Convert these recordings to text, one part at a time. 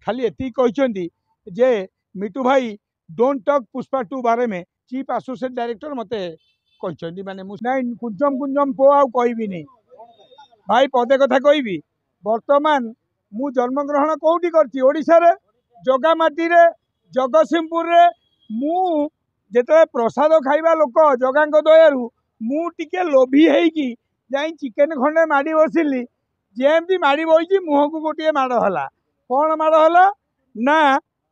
खाली एति कहते जे मिटू भाई डोंट टॉक पुष्पा 2 बारे में चीफ एसोसिएट डायरेक्टर मते कहते माने नहीं कुंजम कुंजम पो आउ कहबी नहीं भाई पदे कथा कहबी वर्तमान मु जन्मग्रहण कौटी करछि ओडिशा रे जगामाटी रे जगतसिंहपुर रे मु जेते प्रसाद खाइबा लोक जगांक दयारु मु टिके लोभी हेकी जाई चिकेन खंडे माड़ी बसिली जेमती माड़ी बइछि मुह को गोटे माड़ हला कौन माड़ हला ना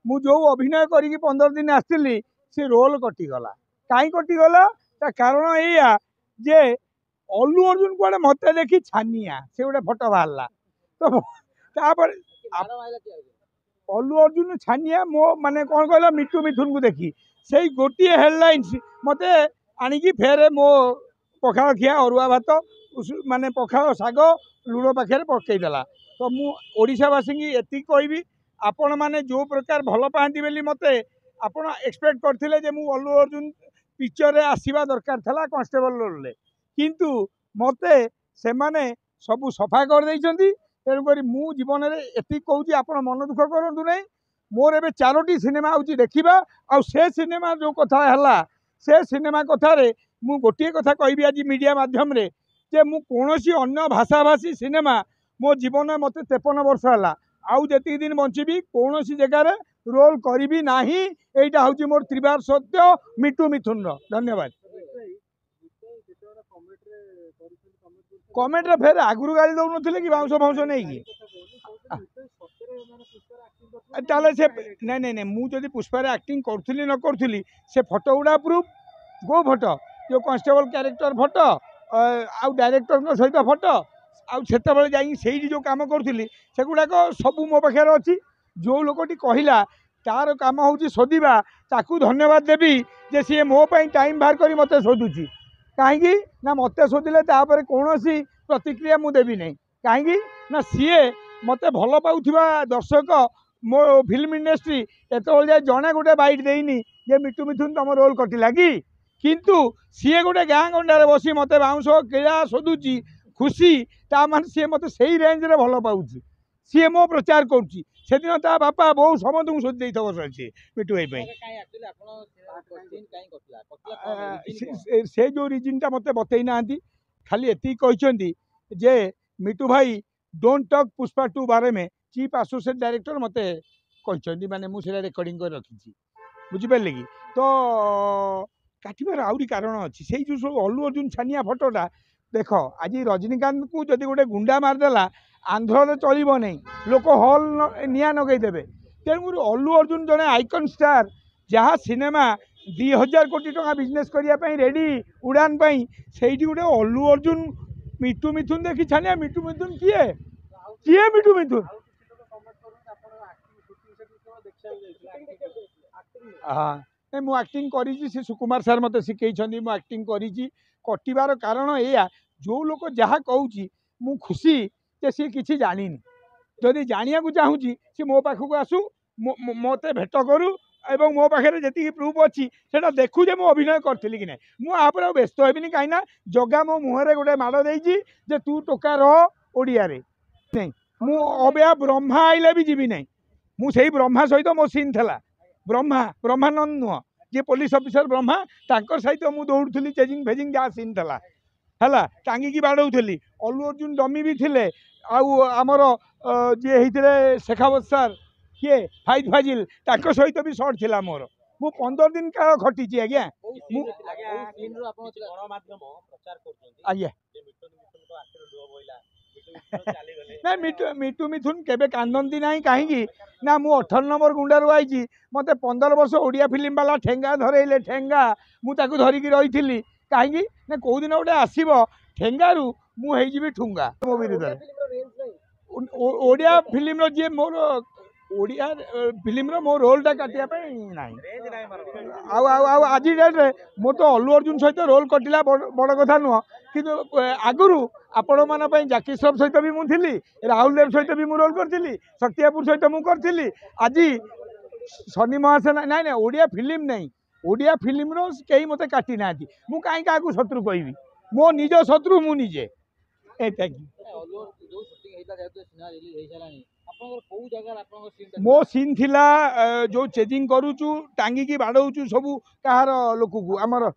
मु जो अभिनय करी 15 दिन आसली से रोल कटिगला कहीं कटिगला ता कारण एया जे अल्लू अर्जुन कुआडे मते देखी छानिया से गोटे फोटो बाहरला तो तापर अल्लू अर्जुन छानिया मो माने कौन कहला मिटू मिथुन को देखी से गोटे हेडलाइंस मते आनिकी फेरे मो पखाल खिया अरुआ भात माने पखाल शाग लुण पाखे पकईदेला तो मु ओडिशावासी की एति कहबी आपण माने जो प्रकार भल पाती बोली मते आपण एक्सपेक्ट करथिले जे मु अल्लू अर्जुन पिक्चर रे आसीबा दरकार थला कांस्टेबल रोल रे किंतु मते से माने सबु सफा कर देइछंती तेणुक मु जीवन में एति कहूँ आप मन दुख करूँ नहीं मोर ए 4टी सिनेमा आउची देखा आउ से सिनेमा जो कथा है से सिनेमा कथार मु गोटे कथा कहबी आज मीडिया माध्यम रे जे मु कोनोसी अन्य भाषाभाषी सिनेमा मो जीवन में मत 53 वर्ष है आउ जी दिन बंचीबी कौन जगार रोल करी ना यहाँ हूँ मोर त्रिवार सत्य मिटू मिथुन धन्यवाद कमेंट रे फेर आगुरी गाड़ी दौन कि बाउंस फाउंस नहीं ताले से नहीं नहीं नहीं मुझे पुष्पार एक्टिंग करी न करी से फोटो गुड़ा प्रूफ गो फोटो जो कांस्टेबल क्यारेक्टर फोटो आउ डायरेक्टर सहित फोटो आते जा जो कम करी से गुड़ाक सब मो पाखे अच्छी जो लोकटी कहला तार कम हूँ शोधा ताकू धन्यवाद देवी जे सी मो टाइम बाहर कर मत शोधुची कहीं ना मत शोधिले कौन प्रतिक्रिया मु देवी नहीं कहीं ना सीए मत भल पाउथिबा दर्शक मो फिल्म इंडस्ट्री एत जाए जड़े गोटे बैट देनी जे मिटू मिथुन तुम रोल कटिला कि किंतु सीए गोटे गाँ गंडार बसी मत बाउंस किड़ा शोधुची खुशी ता मान सी मत से रेंज रे भल पाऊँ सी मो प्रचार करुच्ची से दिन ता बापा बहु समस्त को शोधि सही मिटू भाई से जो रिजन टा मत बतई ना खाली एति कहते जे मिटू भाई डोंट टॉक पुष्पा 2 बारे में चीफ एसोसिएट डायरेक्टर मते कहते माने मुझे रेकर्डिंग कर रखी बुझिपारे कि तो काटबार आहरी कारण अच्छी से जो सब अल्लू अर्जुन छानिया फोटोटा देख आज रजनीकांत को जदि गोटे गुंडा मारदेला आंध्र चलो नहीं लोक हल निया नगेदेवे तेणुक अल्लू अर्जुन जड़े आइकन स्टार जहाँ सिनेमा 2000 कोटी टका बिजनेस करने रेडी उड़ान से गोटे अल्लू अर्जुन मिटू मिथुन देखी छानिया मिटू मिथुन किए किए मिटू मिथुन हाँ नहीं मुझे एक्टिंग करी सुकुमार सार मत शिखई मुझे एक्टिंग करी कटिबार कारण या जो लोग जहाँ कहूँ मु खुशी जे सी किसी जानी जदि जानिया को चाहूँगी सी मो पाखक आसू मत भेट करू एवं मो पाखे जी प्रूफ अच्छी से देखू जे मु अभिनय करी कि ना मुझे व्यस्त हेबी कहीं जगह मो मुहर गोटे माड़ दे तू टोका रह ओडिया रे नहीं मु अबया ब्रह्मा आइले भी जीवी नहीं मुझे ब्रह्मा सहित मो सीन था ब्रह्मा ब्रह्मानंद नुह जी पुलिस ऑफिसर ब्रह्मा तांकर सहित मु दौड़ुली चेजिंग फेजिंग जहाँ सीन था है टांगिकी बाड़ौली अल्लू अर्जुन डमी भी थे आमर जी होते शेखावत सार किए फाइज फाजिल सहित भी सर्ट था मोर मु 15 दिन काल खटी आज्ञा आज्ञा ना मिटू मिथुन केबे कांदती ना कहीं ना मु 18 नंबर गुंडारू आई मत 15 वर्ष ओडिया फिल्म वाला ठेंगा धरइले ठेंगा मुझे धरिकी रही कहीं ना कौ दिन गोटे आसब ठेंगारू मुझे ठुंगा मो विरुद्ध ओडिया फिल्म जी मोर ओडिया फिल्म मो रोलटा काटापी ना आज डेट्रे मोर तो अल्लू अर्जुन सहित रोल कटिला बड़ कथा नुह कि आगुरी आपण मान जाकी श्रॉफ सहित भी मुझी राहुल देव सहित भी रोल करी शक्तियापुर सहित मुझी आज शनि महासेना ना ना ओडिया फिल्म नहीं ओडिया फिल्म कई मत काटी ना मु कहीं क्या शत्रु कहबी मो निज शत्रु मु निजे मो सीन थिला जो चेजिंग करूचु टांगी की बाड़ौचु सब कहार लोक को आमर